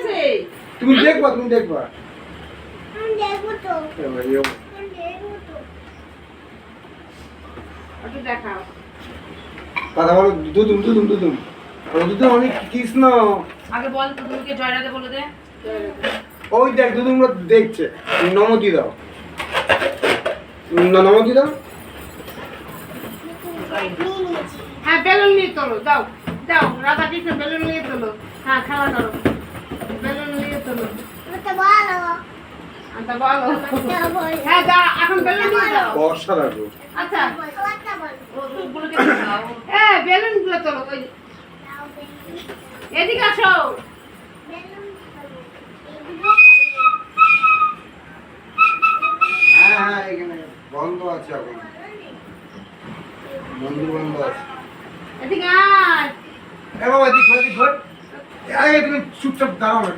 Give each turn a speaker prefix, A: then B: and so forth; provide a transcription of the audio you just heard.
A: আছে
B: তুমি দেখবা আমি দেখবো তো
A: একটু দেখাও
B: কথা বলো দুদুম অনেক কৃষ্ণ
A: আগে বল তুমি জয় রাধে বলে দে
B: ওই দেখ দুদুম দেখছে নমতি দাও নমতি দাও
A: হ্যাঁ বেলুন নিয়ে তোলো দাও দাও রাধা কৃষ্ণ বেলুন নিয়ে তোলো হ্যাঁ খেলা করো বেলুন নিয়ে তোলো আচ্ছা বলো হ্যাঁ যা এখন বেলুন নিয়ে দাও
B: বর্ষা রাখো
A: আচ্ছা হ্যাঁ বেলুন গুলো তোলো ওই এদিকে আসো
B: হ্যাঁ এখানে বন্ধ আছে এখন মন্দির বন্ধ আছে
A: এদিকে আয়
B: এ বাবা এদিক ঘর আরে তুমি চুপচাপ দাঁড়াও না